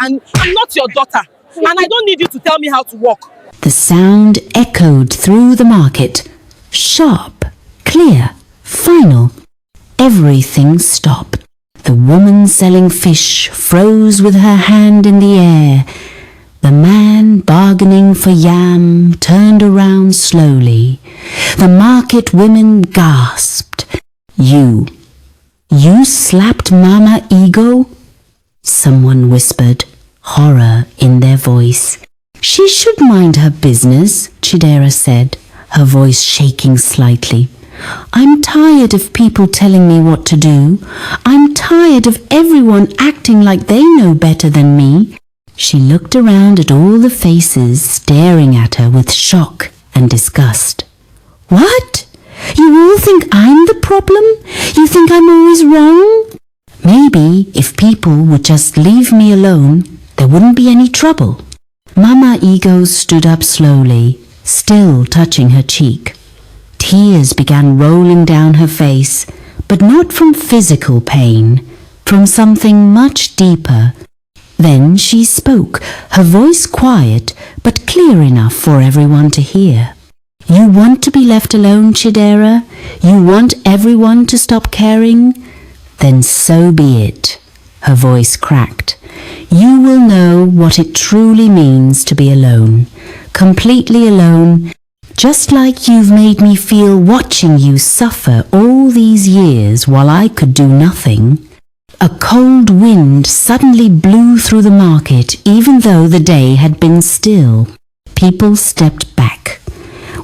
And I'm not your daughter. And I don't need you to tell me how to walk. The sound echoed through the market. Sharp, clear, final. Everything stopped. The woman selling fish froze with her hand in the air. The man bargaining for yam turned around slowly. The market women gasped. You slapped Mama Ego? Someone whispered, horror in their voice. She should mind her business, Chidera said, her voice shaking slightly. I'm tired of people telling me what to do. I'm tired of everyone acting like they know better than me. She looked around at all the faces staring at her with shock and disgust. What? You all think I'm the problem? You think I'm always wrong? Maybe if people would just leave me alone, there wouldn't be any trouble. Mama Ego stood up slowly, still touching her cheek. Tears began rolling down her face, but not from physical pain, from something much deeper. Then she spoke, her voice quiet, but clear enough for everyone to hear. You want to be left alone, Chidera? You want everyone to stop caring? Then so be it. Her voice cracked. You will know what it truly means to be alone, completely alone, just like you've made me feel watching you suffer all these years while I could do nothing. A cold wind suddenly blew through the market, even though the day had been still. People stepped back.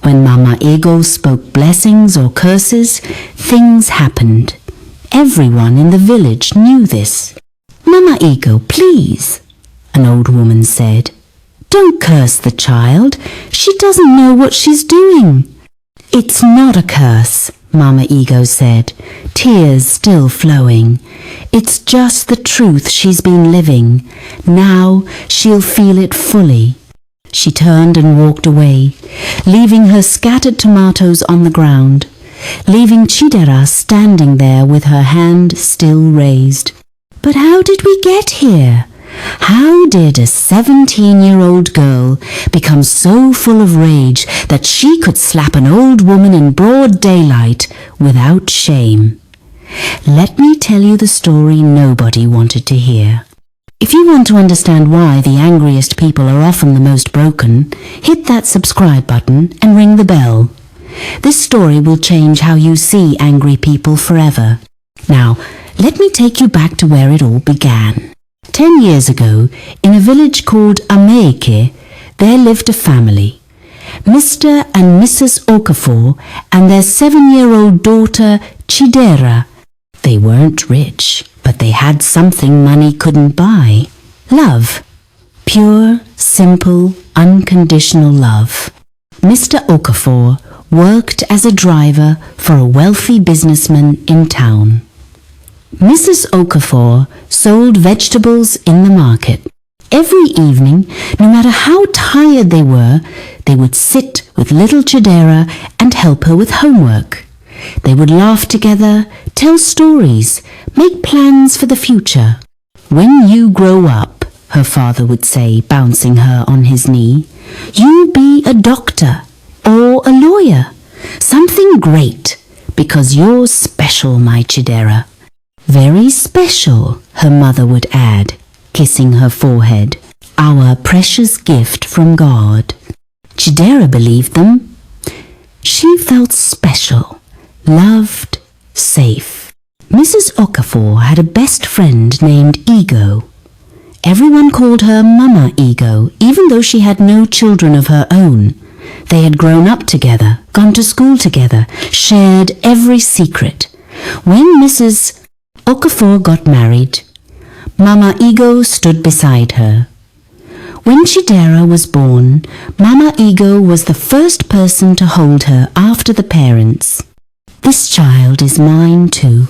When Mama Ego spoke blessings or curses, things happened. Everyone in the village knew this. Mama Ego, please, an old woman said. Don't curse the child. She doesn't know what she's doing. It's not a curse, Mama Ego said, tears still flowing. It's just the truth she's been living. Now she'll feel it fully. She turned and walked away, leaving her scattered tomatoes on the ground, leaving Chidera standing there with her hand still raised. But how did we get here? How did a 17-year-old girl become so full of rage that she could slap an old woman in broad daylight without shame? Let me tell you the story nobody wanted to hear. If you want to understand why the angriest people are often the most broken, hit that subscribe button and ring the bell. This story will change how you see angry people forever. Now, let me take you back to where it all began. 10 years ago, in a village called Ameike, there lived a family. Mr. and Mrs. Okafor and their 7-year-old daughter, Chidera. They weren't rich, but they had something money couldn't buy. Love. Pure, simple, unconditional love. Mr. Okafor worked as a driver for a wealthy businessman in town. Mrs. Okafor sold vegetables in the market. Every evening, no matter how tired they were, they would sit with little Chidera and help her with homework. They would laugh together, tell stories, make plans for the future. When you grow up, her father would say, bouncing her on his knee, you'll be a doctor or a lawyer, something great, because you're special, my Chidera. Very special, her mother would add, kissing her forehead. Our precious gift from God. Chidera believed them. She felt special, loved, safe. Mrs. Okafor had a best friend named Ego. Everyone called her Mama Ego, even though she had no children of her own. They had grown up together, gone to school together, shared every secret. When Mrs. Okafor got married, Mama Ego stood beside her. When Chidera was born, Mama Ego was the first person to hold her after the parents. This child is mine too,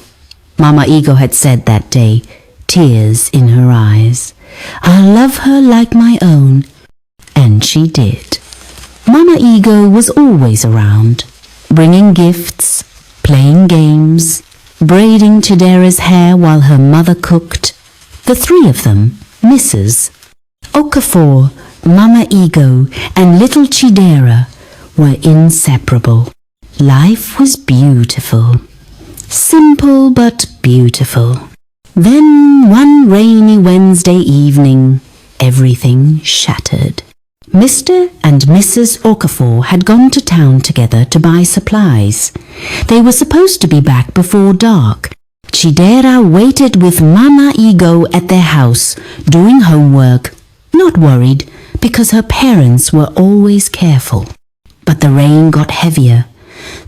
Mama Ego had said that day, tears in her eyes. I'll love her like my own. And she did. Mama Ego was always around, bringing gifts, playing games, braiding Chidera's hair while her mother cooked. The three of them, Mrs. Okafor, Mama Ego, and little Chidera were inseparable. Life was beautiful. Simple but beautiful. Then one rainy Wednesday evening, everything shattered. Mr. and Mrs. Okafor had gone to town together to buy supplies. They were supposed to be back before dark. Chidera waited with Mama Ego at their house, doing homework, not worried because her parents were always careful. But the rain got heavier.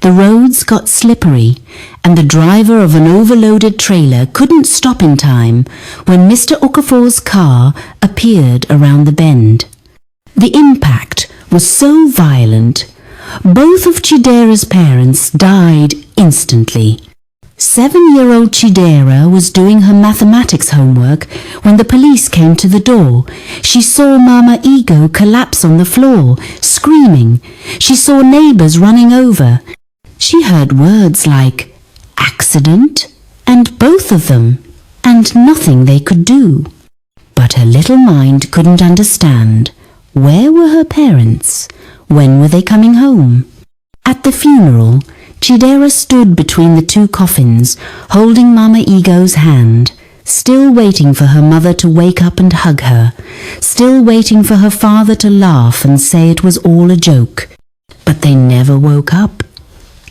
The roads got slippery, and the driver of an overloaded trailer couldn't stop in time when Mr. Okafor's car appeared around the bend. The impact was so violent, both of Chidera's parents died instantly. 7-year-old Chidera was doing her mathematics homework when the police came to the door. She saw Mama Ego collapse on the floor, screaming. She saw neighbors running over. She heard words like accident and both of them, and nothing they could do. But her little mind couldn't understand. Where were her parents? When were they coming home? At the funeral, Chidera stood between the two coffins, holding Mama Ego's hand, still waiting for her mother to wake up and hug her, still waiting for her father to laugh and say it was all a joke. But they never woke up.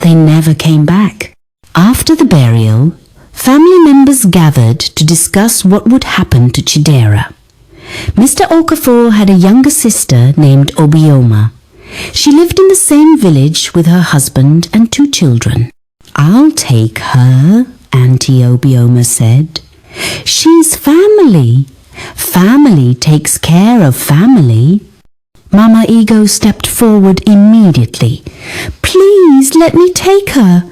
They never came back. After the burial, family members gathered to discuss what would happen to Chidera. Mr. Okafor had a younger sister named Obioma. She lived in the same village with her husband and 2 children. "I'll take her," Auntie Obioma said. "She's family. Family takes care of family." Mama Ego stepped forward immediately. "Please let me take her.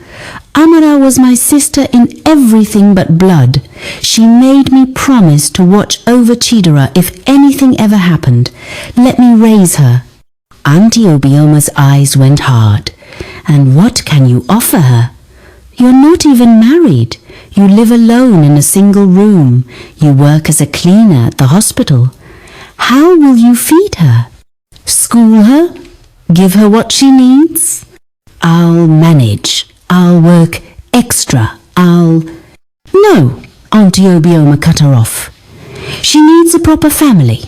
Amara was my sister in everything but blood. She made me promise to watch over Chidera if anything ever happened. Let me raise her." Auntie Obioma's eyes went hard. "And what can you offer her? You're not even married. You live alone in a single room. You work as a cleaner at the hospital. How will you feed her? School her? Give her what she needs?" "I'll manage. I'll work extra. No," Auntie Obioma cut her off. "She needs a proper family.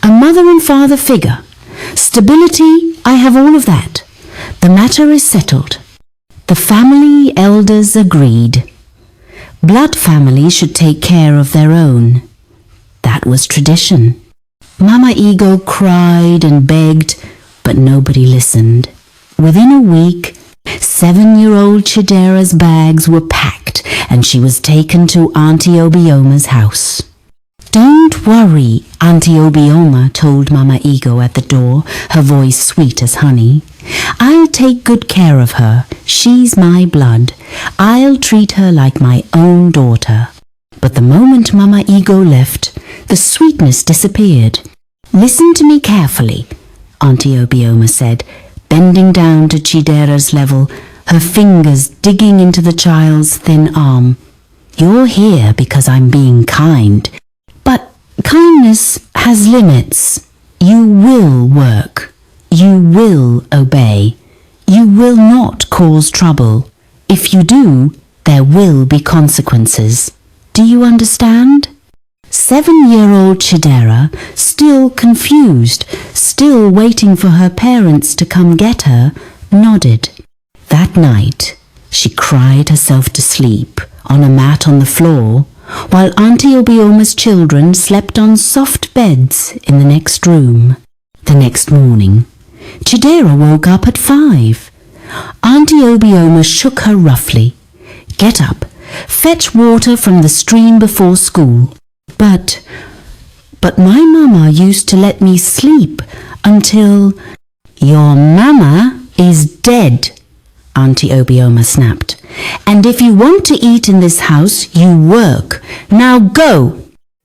A mother and father figure. Stability, I have all of that. The matter is settled." The family elders agreed. Blood families should take care of their own. That was tradition. Mama Ego cried and begged, but nobody listened. Within a week, 7-year-old Chidera's bags were packed and she was taken to Auntie Obioma's house. "Don't worry," Auntie Obioma told Mama Ego at the door, her voice sweet as honey. "I'll take good care of her. She's my blood. I'll treat her like my own daughter." But the moment Mama Ego left, the sweetness disappeared. "Listen to me carefully," Auntie Obioma said, bending down to Chidera's level, her fingers digging into the child's thin arm. "You're here because I'm being kind. But kindness has limits. You will work. You will obey. You will not cause trouble. If you do, there will be consequences. Do you understand?" 7-year-old Chidera, still confused, still waiting for her parents to come get her, nodded. That night, she cried herself to sleep on a mat on the floor, while Auntie Obioma's children slept on soft beds in the next room. The next morning, Chidera woke up at 5. Auntie Obioma shook her roughly. "Get up, fetch water from the stream before school." But my mama used to let me sleep until—" "Your mama is dead," Auntie Obioma snapped. "And if you want to eat in this house, you work. Now go!"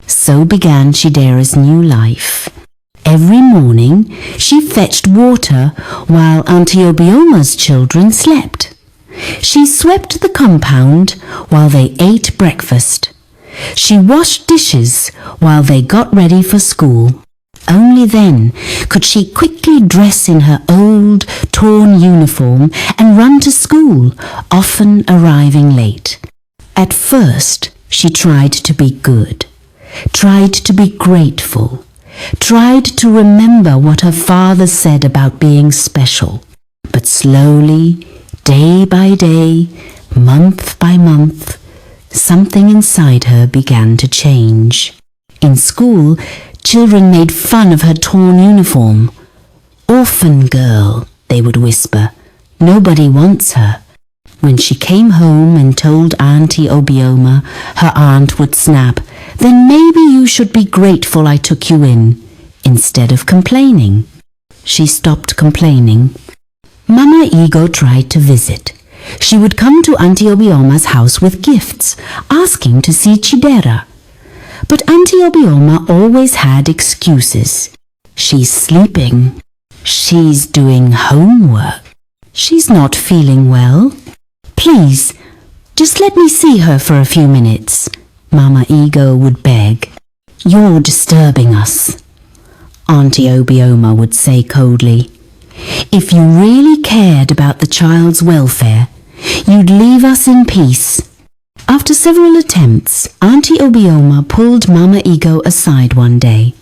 So began Chidera's new life. Every morning, she fetched water while Auntie Obioma's children slept. She swept the compound while they ate breakfast. She washed dishes while they got ready for school. Only then could she quickly dress in her old, torn uniform and run to school, often arriving late. At first, she tried to be good, tried to be grateful, tried to remember what her father said about being special. But slowly, day by day, month by month, something inside her began to change. In school, children made fun of her torn uniform. "Orphan girl," they would whisper. "Nobody wants her." When she came home and told Auntie Obioma, her aunt would snap, "Then maybe you should be grateful I took you in," instead of complaining. She stopped complaining. Mama Ego tried to visit. She would come to Auntie Obioma's house with gifts, asking to see Chidera. But Auntie Obioma always had excuses. "She's sleeping. She's doing homework. She's not feeling well. Please, just let me see her for a few minutes," Mama Ego would beg. "You're disturbing us," Auntie Obioma would say coldly. "If you really cared about the child's welfare, you'd leave us in peace." After several attempts, Auntie Obioma pulled Mama Ego aside one day.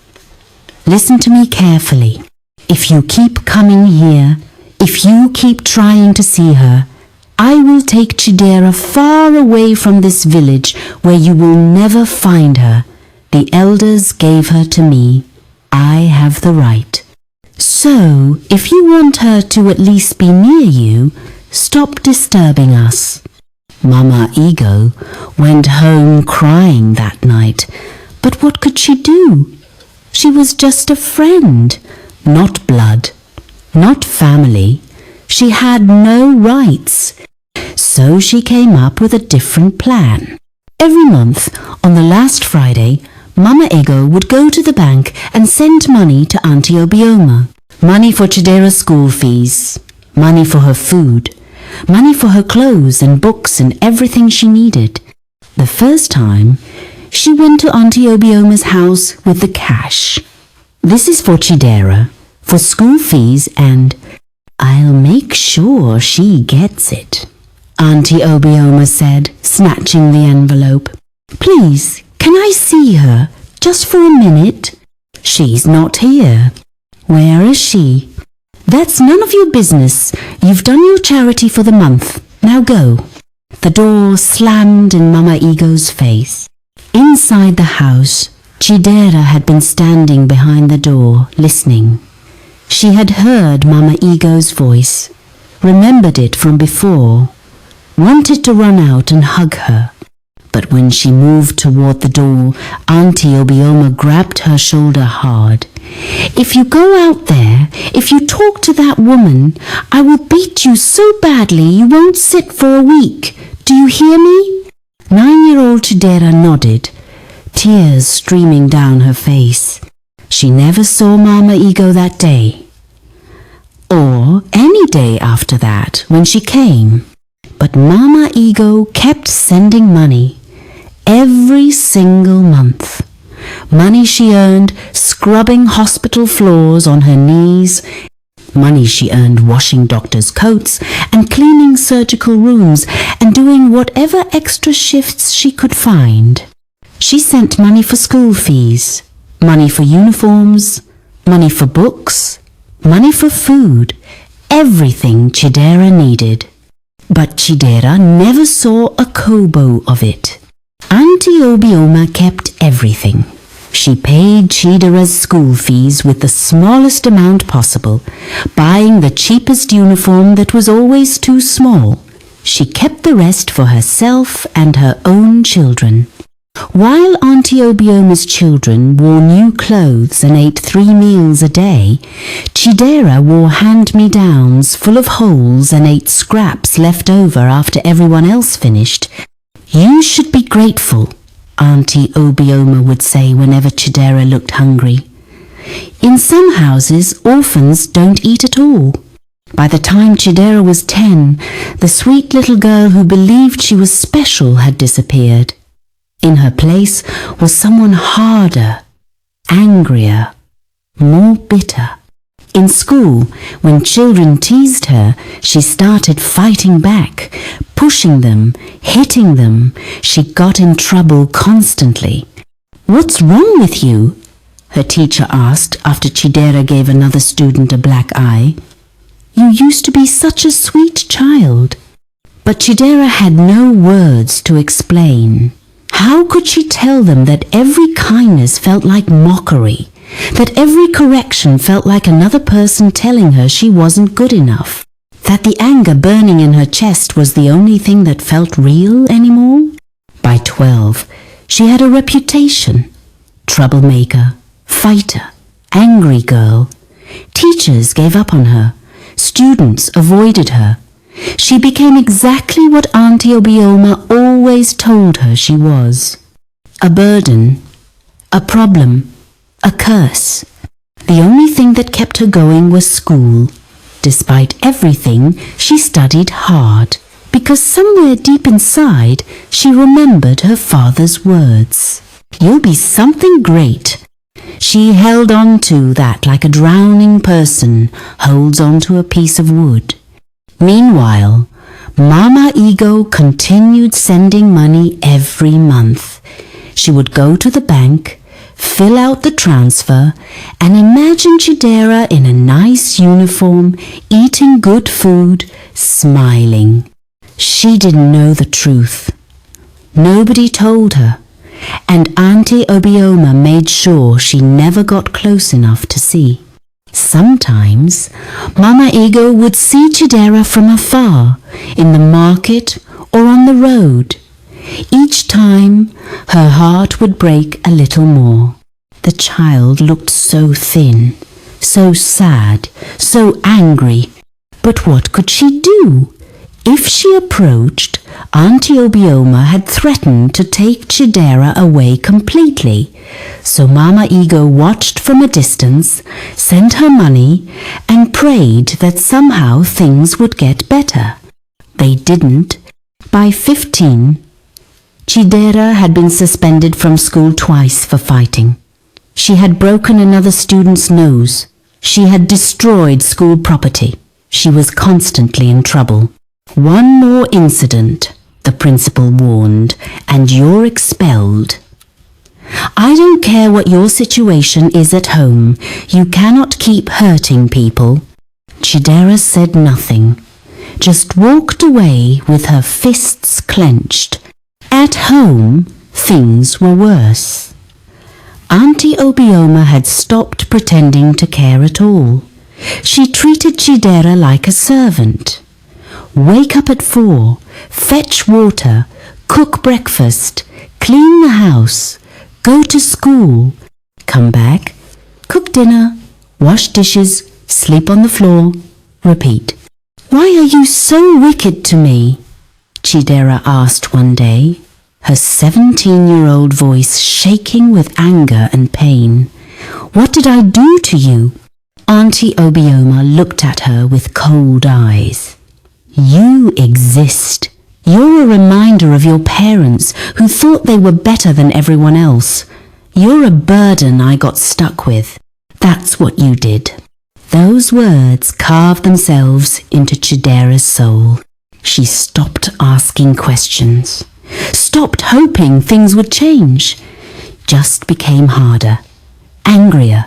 "Listen to me carefully. If you keep coming here, if you keep trying to see her, I will take Chidera far away from this village where you will never find her. The elders gave her to me. I have the right. So, if you want her to at least be near you, stop disturbing us." Mama Ego went home crying that night. But what could she do? She was just a friend, not blood, not family. She had no rights. So she came up with a different plan. Every month, on the last Friday, Mama Ego would go to the bank and send money to Auntie Obioma. Money for Chidera's school fees, money for her food, money for her clothes and books and everything she needed. The first time, she went to Auntie Obioma's house with the cash. "This is for Chidera, for school fees, and I'll make sure she gets it," Auntie Obioma said, snatching the envelope. "Please, can I see her, just for a minute?" "She's not here." "Where is she?" "That's none of your business. You've done your charity for the month. Now go." The door slammed in Mama Ego's face. Inside the house, Chidera had been standing behind the door, listening. She had heard Mama Ego's voice, remembered it from before, wanted to run out and hug her. But when she moved toward the door, Auntie Obioma grabbed her shoulder hard. "If you go out there, if you talk to that woman, I will beat you so badly you won't sit for a week. Do you hear me?" 9-year-old Chidera nodded, tears streaming down her face. She never saw Mama Ego that day, or any day after that when she came. But Mama Ego kept sending money, every single month. Money she earned scrubbing hospital floors on her knees, money she earned washing doctors' coats and cleaning surgical rooms and doing whatever extra shifts she could find. She sent money for school fees, money for uniforms, money for books, money for food, everything Chidera needed. But Chidera never saw a kobo of it. Auntie Obioma kept everything. She paid Chidera's school fees with the smallest amount possible, buying the cheapest uniform that was always too small. She kept the rest for herself and her own children. While Auntie Obioma's children wore new clothes and ate 3 meals a day, Chidera wore hand-me-downs full of holes and ate scraps left over after everyone else finished. "You should be grateful," Auntie Obioma would say whenever Chidera looked hungry. In some houses, orphans don't eat at all. By the time Chidera was 10, the sweet little girl who believed she was special had disappeared. In her place was someone harder, angrier, more bitter. In school, when children teased her, she started fighting back, pushing them, hitting them. She got in trouble constantly. "What's wrong with you?" her teacher asked after Chidera gave another student a black eye. "You used to be such a sweet child." But Chidera had no words to explain. How could she tell them that every kindness felt like mockery, that every correction felt like another person telling her she wasn't good enough, that the anger burning in her chest was the only thing that felt real anymore? By 12, she had a reputation. Troublemaker, fighter, angry girl. Teachers gave up on her. Students avoided her. She became exactly what Auntie Obioma always told her she was. A burden, a problem, a curse. The only thing that kept her going was school. Despite everything, she studied hard, because somewhere deep inside she remembered her father's words. "You'll be something great." She held on to that like a drowning person holds on to a piece of wood. Meanwhile, Mama Ego continued sending money every month. She would go to the bank, fill out the transfer, and imagine Chidera in a nice uniform, eating good food, smiling. She didn't know the truth. Nobody told her, and Auntie Obioma made sure she never got close enough to see. Sometimes, Mama Ego would see Chidera from afar, in the market or on the road. Each time, her heart would break a little more. The child looked so thin, so sad, so angry. But what could she do? If she approached, Auntie Obioma had threatened to take Chidera away completely. So Mama Ego watched from a distance, sent her money, and prayed that somehow things would get better. They didn't. By 15, Chidera had been suspended from school twice for fighting. She had broken another student's nose. She had destroyed school property. She was constantly in trouble. "One more incident," the principal warned, "and you're expelled." "I don't care what your situation is at home. You cannot keep hurting people." Chidera said nothing, just walked away with her fists clenched. At home, things were worse. Auntie Obioma had stopped pretending to care at all. She treated Chidera like a servant. Wake up at 4, fetch water, cook breakfast, clean the house, go to school, come back, cook dinner, wash dishes, sleep on the floor, repeat. "Why are you so wicked to me?" Chidera asked one day, her 17-year-old voice shaking with anger and pain. "What did I do to you?" Auntie Obioma looked at her with cold eyes. "You exist. You're a reminder of your parents who thought they were better than everyone else. You're a burden I got stuck with. That's what you did." Those words carved themselves into Chidera's soul. She stopped asking questions, stopped hoping things would change, just became harder, angrier,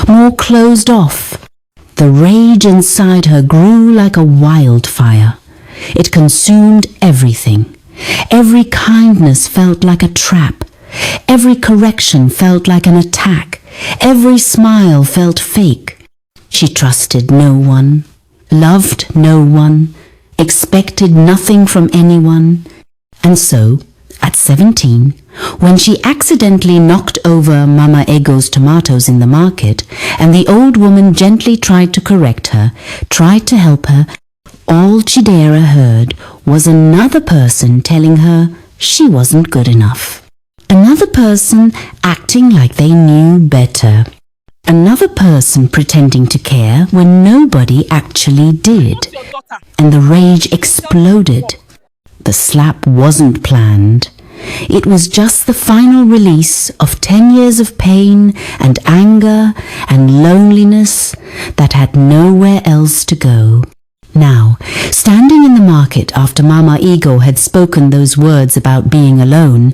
more closed off. The rage inside her grew like a wildfire. It consumed everything. Every kindness felt like a trap. Every correction felt like an attack. Every smile felt fake. She trusted no one, loved no one, expected nothing from anyone. And so, at 17, when she accidentally knocked over Mama Ego's tomatoes in the market, and the old woman gently tried to correct her, tried to help her, all Chidera heard was another person telling her she wasn't good enough. Another person acting like they knew better. Another person pretending to care when nobody actually did. And the rage exploded. The slap wasn't planned. It was just the final release of 10 years of pain and anger and loneliness that had nowhere else to go. Now, standing in the market after Mama Ego had spoken those words about being alone,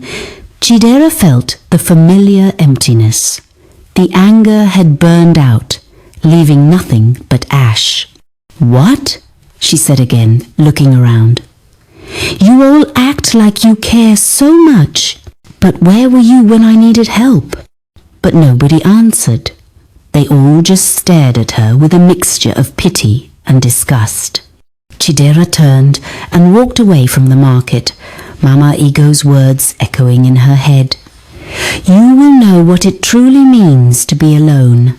Chidera felt the familiar emptiness. The anger had burned out, leaving nothing but ash. "What?" she said again, looking around. "You all act like you care so much, but where were you when I needed help?" But nobody answered. They all just stared at her with a mixture of pity and disgust. Chidera turned and walked away from the market, Mama Ego's words echoing in her head. "You will know what it truly means to be alone."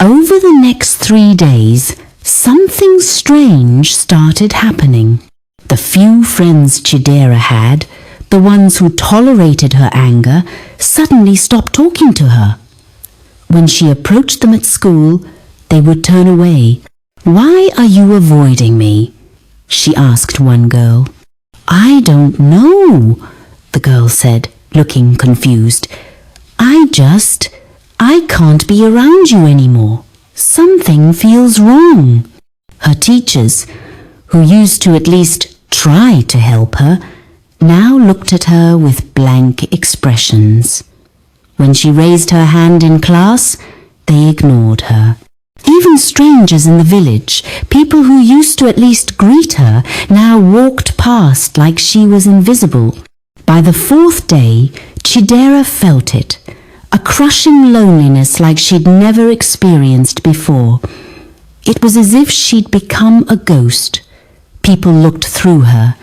Over the next 3 days, something strange started happening. The few friends Chidera had, the ones who tolerated her anger, suddenly stopped talking to her. When she approached them at school, they would turn away. "Why are you avoiding me?" she asked one girl. "I don't know," the girl said, looking confused. I can't be around you anymore. Something feels wrong." Her teachers, who used to at least try to help her, now looked at her with blank expressions. When she raised her hand in class, they ignored her. Even strangers in the village, people who used to at least greet her, now walked past like she was invisible. By the 4th day, Chidera felt it, a crushing loneliness like she'd never experienced before. It was as if she'd become a ghost. People looked through her,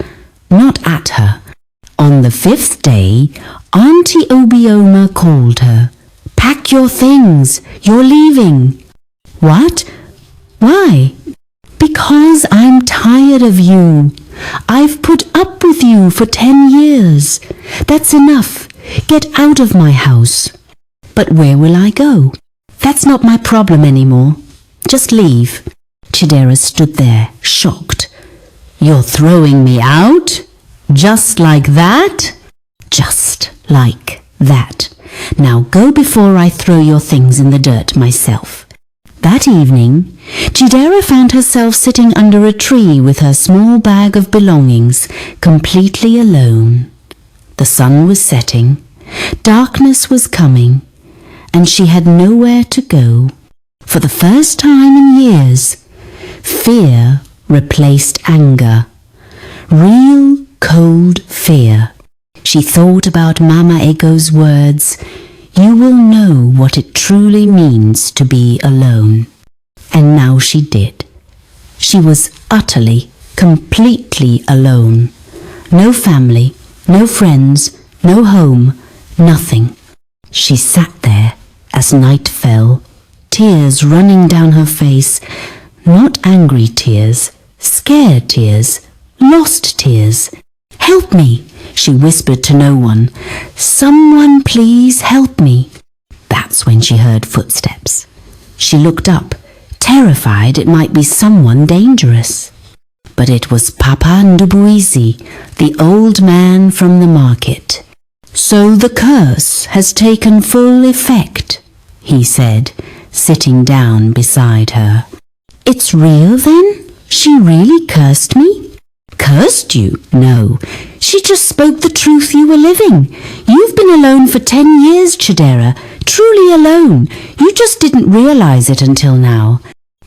not at her. On the 5th day, Auntie Obioma called her. "Pack your things, you're leaving." "What? Why?" "Because I'm tired of you. I've put up with you for 10 years. That's enough. Get out of my house." "But where will I go?" "That's not my problem anymore. Just leave." Chidera stood there, shocked. "You're throwing me out? Just like that?" "Just like that. Now go before I throw your things in the dirt myself." That evening, Chidera found herself sitting under a tree with her small bag of belongings, completely alone. The sun was setting, darkness was coming, and she had nowhere to go. For the first time in years, fear replaced anger. Real, cold fear. She thought about Mama Ego's words, "You will know what it truly means to be alone." And now she did. She was utterly, completely alone. No family, no friends, no home, nothing. She sat there as night fell, tears running down her face, not angry tears, scared tears, lost tears. "Help me," she whispered to no one. "Someone please help me." That's when she heard footsteps. She looked up, terrified it might be someone dangerous. But it was Papa Ndubuisi, the old man from the market. "So the curse has taken full effect," he said, sitting down beside her. "It's real then? She really cursed me?" "Cursed you? No. She just spoke the truth you were living. You've been alone for 10 years, Chidera. Truly alone. You just didn't realize it until now."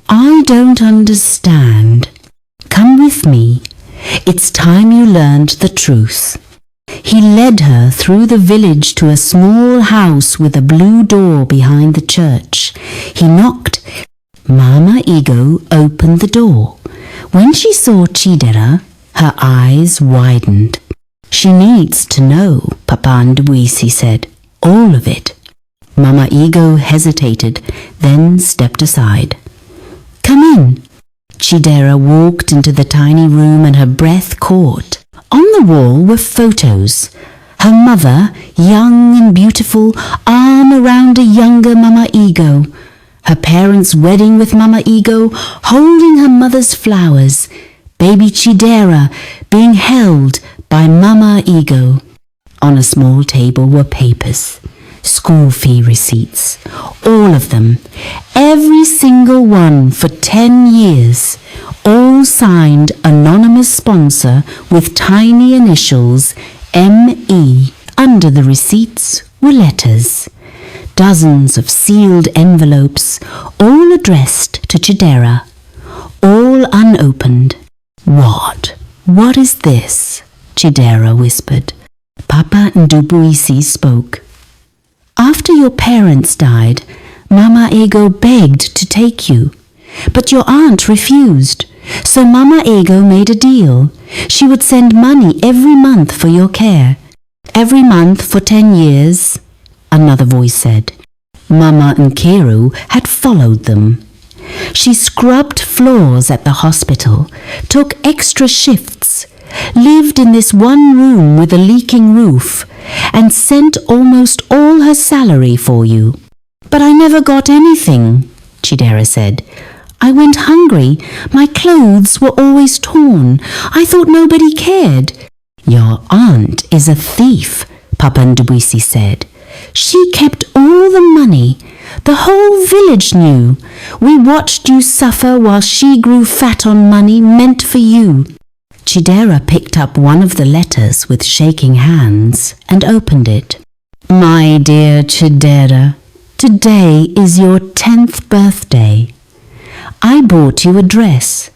"I don't understand." "Come with me. It's time you learned the truth." He led her through the village to a small house with a blue door behind the church. He knocked. Mama Ego opened the door. When she saw Chidera, her eyes widened. "She needs to know," Papa Ndubuisi said. "All of it." Mama Ego hesitated, then stepped aside. "Come in." Chidera walked into the tiny room and her breath caught. On the wall were photos. Her mother, young and beautiful, arm around a younger Mama Ego. Her parents' wedding with Mama Ego, holding her mother's flowers. Baby Chidera being held by Mama Ego. On a small table were papers, school fee receipts, all of them, every single one for 10 years, all signed anonymous sponsor with tiny initials M.E. Under the receipts were letters, dozens of sealed envelopes, all addressed to Chidera, all unopened. What is this? Chidera whispered. Papa Ndubuisi spoke. After your parents died, Mama Ego begged to take you, but your aunt refused. So Mama Ego made a deal. She would send money every month for your care. Every month for 10 years, another voice said. Mama Nkiru had followed them. She scrubbed floors at the hospital, took extra shifts, lived in this one room with a leaking roof, and sent almost all her salary for you. But I never got anything, Chidera said. I went hungry. My clothes were always torn. I thought nobody cared. Your aunt is a thief, Papa Ndubuisi said. She kept all the money. The whole village knew. We watched you suffer while she grew fat on money meant for you. Chidera picked up one of the letters with shaking hands and opened it. My dear Chidera, today is your 10th birthday. I bought you a dress,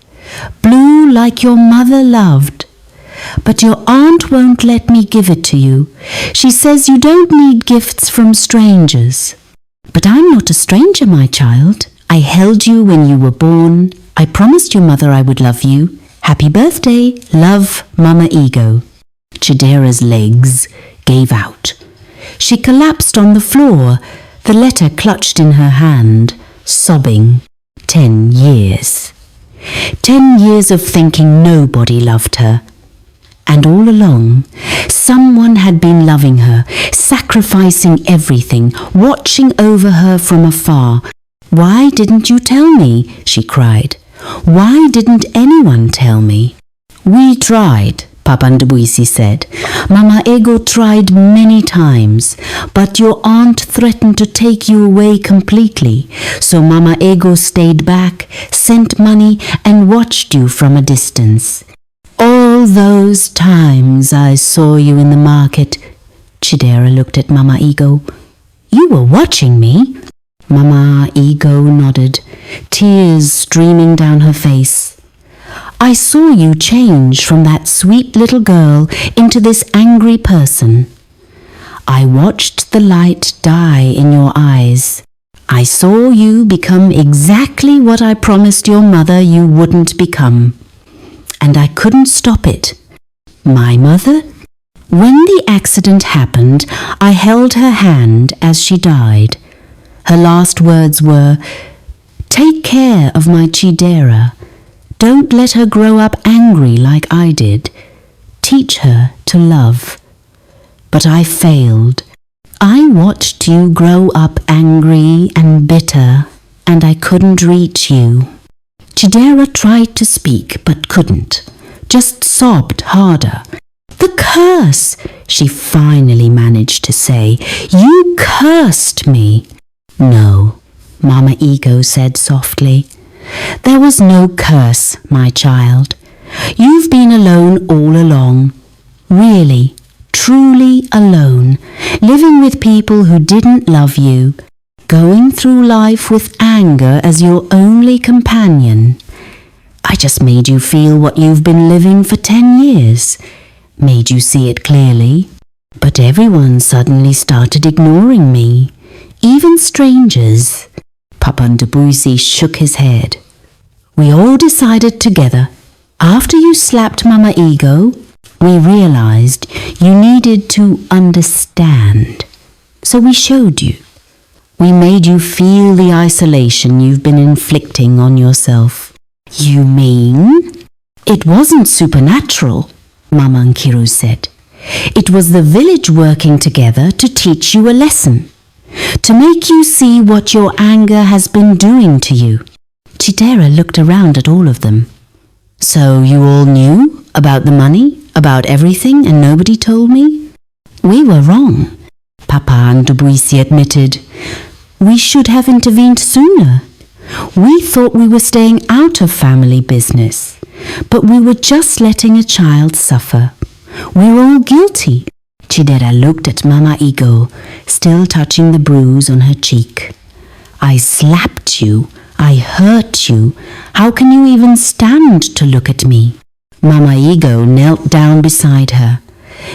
blue like your mother loved. But your aunt won't let me give it to you. She says you don't need gifts from strangers. But I'm not a stranger, my child. I held you when you were born. I promised your mother I would love you. Happy birthday, love, Mama Ego. Chidera's legs gave out. She collapsed on the floor, the letter clutched in her hand, sobbing. 10 years. 10 years of thinking nobody loved her. And all along, someone had been loving her, sacrificing everything, watching over her from afar. Why didn't you tell me? She cried. Why didn't anyone tell me? We tried, Papa Ndubuisi said. Mama Ego tried many times, but your aunt threatened to take you away completely. So Mama Ego stayed back, sent money, and watched you from a distance. All those times I saw you in the market. Chidera looked at Mama Ego. You were watching me? Mama Ego nodded, tears streaming down her face. I saw you change from that sweet little girl into this angry person. I watched the light die in your eyes. I saw you become exactly what I promised your mother you wouldn't become. And I couldn't stop it. My mother? When the accident happened, I held her hand as she died. Her last words were, "Take care of my Chidera. Don't let her grow up angry like I did. Teach her to love." But I failed. I watched you grow up angry and bitter, and I couldn't reach you. Chidera tried to speak but couldn't, just sobbed harder. The curse, she finally managed to say. You cursed me. No, Mama Ego said softly. There was no curse, my child. You've been alone all along. Really, truly alone, living with people who didn't love you, going through life with anger as your only companion. I just made you feel what you've been living for 10 years, made you see it clearly. But everyone suddenly started ignoring me, even strangers. Papa Ndubuisi shook his head. We all decided together, after you slapped Mama Ego, we realized you needed to understand. So we showed you. We made you feel the isolation you've been inflicting on yourself. You mean? It wasn't supernatural, Mama Nkiru said. It was the village working together to teach you a lesson, to make you see what your anger has been doing to you. Chidera looked around at all of them. So you all knew about the money, about everything, and nobody told me? We were wrong, Papa and Dubuisi admitted. We should have intervened sooner. We thought we were staying out of family business, but we were just letting a child suffer. We're all guilty. Chidera looked at Mama Ego, still touching the bruise on her cheek. I slapped you. I hurt you. How can you even stand to look at me? Mama Ego knelt down beside her.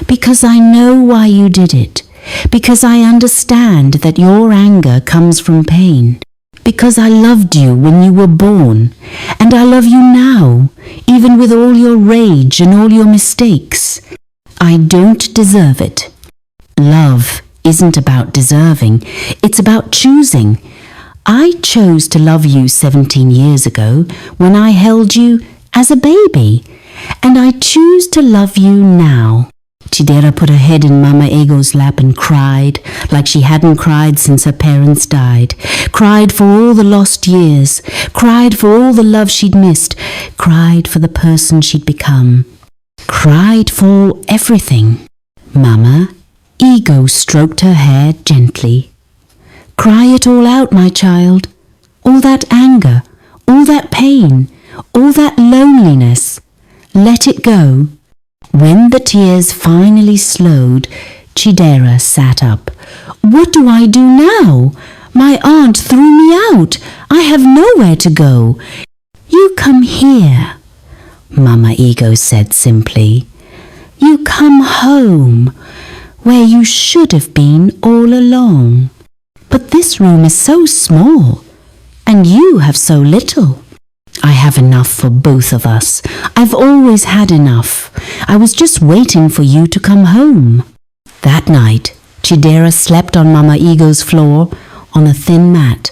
Because I know why you did it. Because I understand that your anger comes from pain. Because I loved you when you were born. And I love you now, even with all your rage and all your mistakes. I don't deserve it. Love isn't about deserving. It's about choosing. I chose to love you 17 years ago when I held you as a baby. And I choose to love you now. Chidera put her head in Mama Ego's lap and cried like she hadn't cried since her parents died. Cried for all the lost years. Cried for all the love she'd missed. Cried for the person she'd become. Cried for everything. Mama Ego stroked her hair gently. Cry it all out, my child. All that anger, all that pain, all that loneliness. Let it go. When the tears finally slowed, Chidera sat up. What do I do now? My aunt threw me out. I have nowhere to go. You come here, Mama Ego said simply. You come home, where you should have been all along. But this room is so small, and you have so little. I have enough for both of us. I've always had enough. I was just waiting for you to come home. That night, Chidera slept on Mama Ego's floor on a thin mat.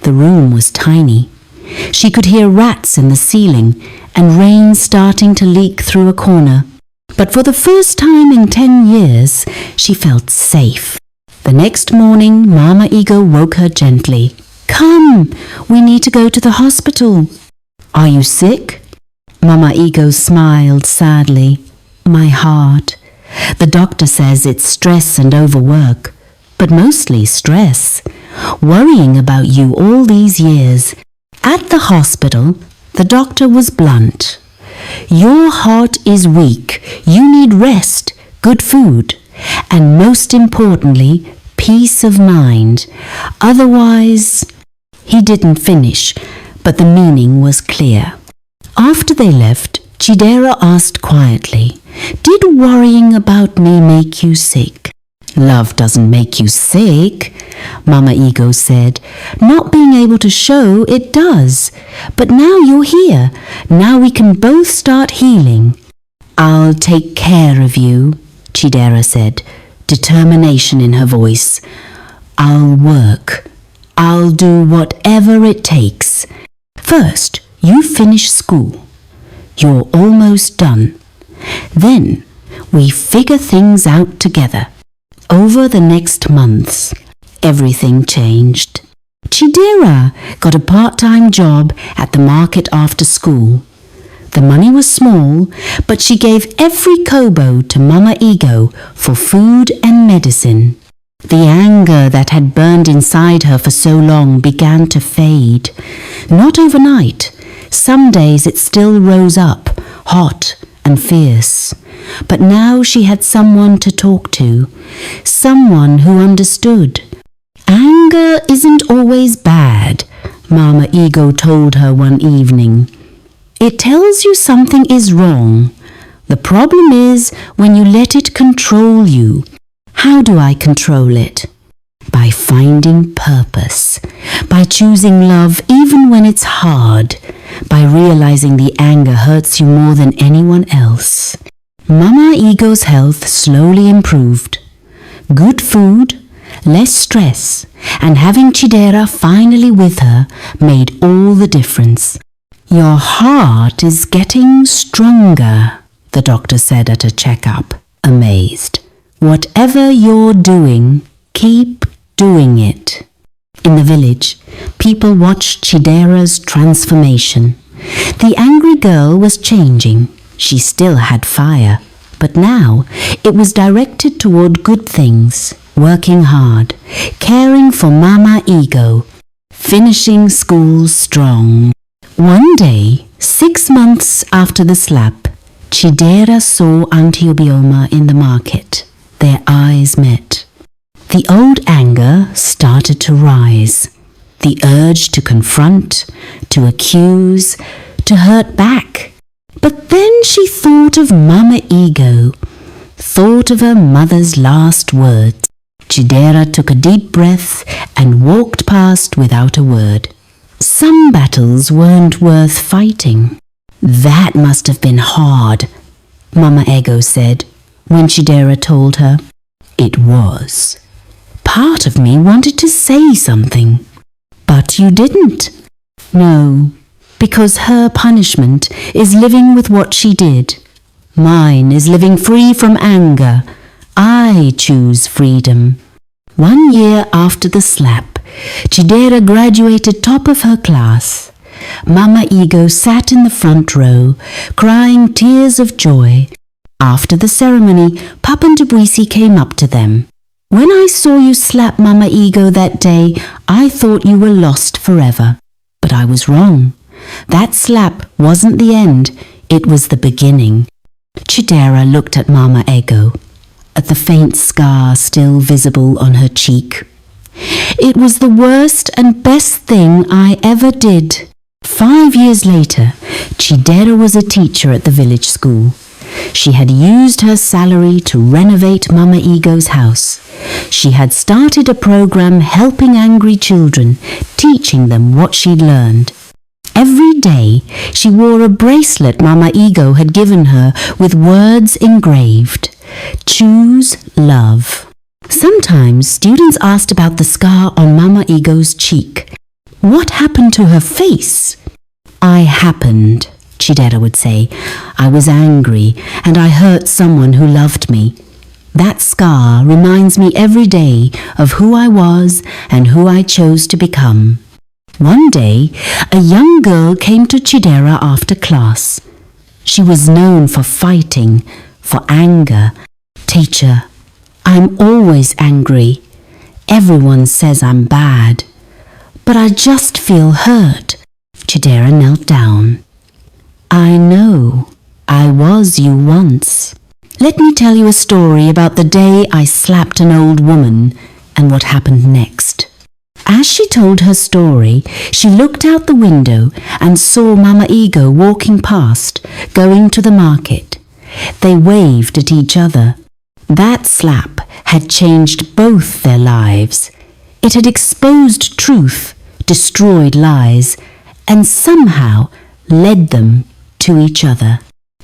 The room was tiny. She could hear rats in the ceiling and rain starting to leak through a corner. But for the first time in 10 years, she felt safe. The next morning, Mama Ego woke her gently. Come, we need to go to the hospital. Are you sick? Mama Ego smiled sadly. My heart. The doctor says it's stress and overwork, but mostly stress. Worrying about you all these years. At the hospital, the doctor was blunt. Your heart is weak. You need rest, good food, and most importantly, peace of mind. Otherwise... He didn't finish, but the meaning was clear. After they left, Chidera asked quietly, Did worrying about me make you sick? Love doesn't make you sick, Mama Ego said. Not being able to show it does. But now you're here. Now we can both start healing. I'll take care of you, Chidera said, determination in her voice. I'll work. I'll do whatever it takes. First, you finish school. You're almost done. Then, we figure things out together. Over the next months, everything changed. Chidera got a part-time job at the market after school. The money was small, but she gave every kobo to Mama Ego for food and medicine. The anger that had burned inside her for so long began to fade. Not overnight. Some days it still rose up, hot and fierce. But now she had someone to talk to, someone who understood. Anger isn't always bad, Mama Ego told her one evening. It tells you something is wrong. The problem is when you let it control you. How do I control it? By finding purpose, by choosing love even when it's hard, by realizing the anger hurts you more than anyone else. Mama Ego's health slowly improved. Good food, less stress, and having Chidera finally with her made all the difference. Your heart is getting stronger, the doctor said at a checkup, amazed. Whatever you're doing, keep doing it. In the village, people watched Chidera's transformation. The angry girl was changing. She still had fire, But now it was directed toward good things, working hard, caring for Mama Ego, finishing school strong. One day, 6 months after the slap, Chidera saw Auntie Obioma in the market. Their eyes met. The old anger started to rise. The urge to confront, to accuse, to hurt back. But then she thought of Mama Ego, thought of her mother's last words. Chidera took a deep breath and walked past without a word. Some battles weren't worth fighting. That must have been hard, Mama Ego said, when Chidera told her. It was. Part of me wanted to say something. But you didn't. No, because her punishment is living with what she did. Mine is living free from anger. I choose freedom. 1 year after the slap, Chidera graduated top of her class. Mama Ego sat in the front row, crying tears of joy. After the ceremony, Papa Ndubwisi came up to them. When I saw you slap Mama Ego that day, I thought you were lost forever. But I was wrong. That slap wasn't the end, it was the beginning. Chidera looked at Mama Ego, at the faint scar still visible on her cheek. It was the worst and best thing I ever did. 5 years later, Chidera was a teacher at the village school. She had used her salary to renovate Mama Ego's house. She had started a program helping angry children, teaching them what she'd learned. Every day, she wore a bracelet Mama Ego had given her with words engraved. Choose love. Sometimes students asked about the scar on Mama Ego's cheek. What happened to her face? I happened, Chidera would say. I was angry and I hurt someone who loved me. That scar reminds me every day of who I was and who I chose to become. One day, a young girl came to Chidera after class. She was known for fighting, for anger. Teacher, I'm always angry. Everyone says I'm bad. But I just feel hurt. Chidera knelt down. I know. I was you once. Let me tell you a story about the day I slapped an old woman and what happened next. As she told her story, she looked out the window and saw Mama Ego walking past, going to the market. They waved at each other. That slap had changed both their lives. It had exposed truth, destroyed lies, and somehow led them to each other.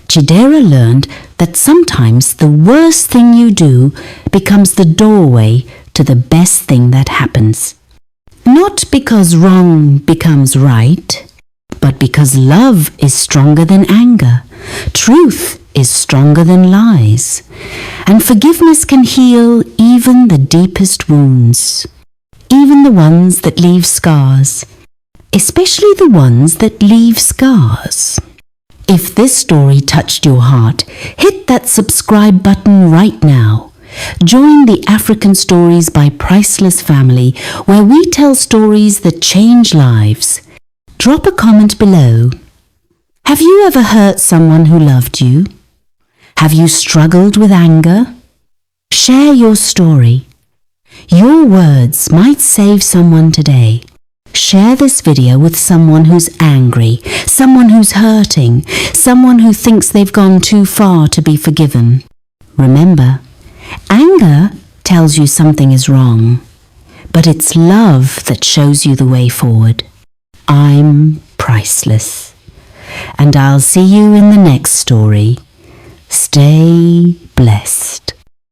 Chidera learned that sometimes the worst thing you do becomes the doorway to the best thing that happens. Not because wrong becomes right, but because love is stronger than anger. Truth is stronger than lies. And forgiveness can heal even the deepest wounds, even the ones that leave scars, especially the ones that leave scars. If this story touched your heart, hit that subscribe button right now. Join the African Stories by Priceless family, where we tell stories that change lives. Drop a comment below. Have you ever hurt someone who loved you? Have you struggled with anger? Share your story. Your words might save someone today. Share this video with someone who's angry, someone who's hurting, someone who thinks they've gone too far to be forgiven. Remember, anger tells you something is wrong, but it's love that shows you the way forward. I'm Priceless, and I'll see you in the next story. Stay blessed.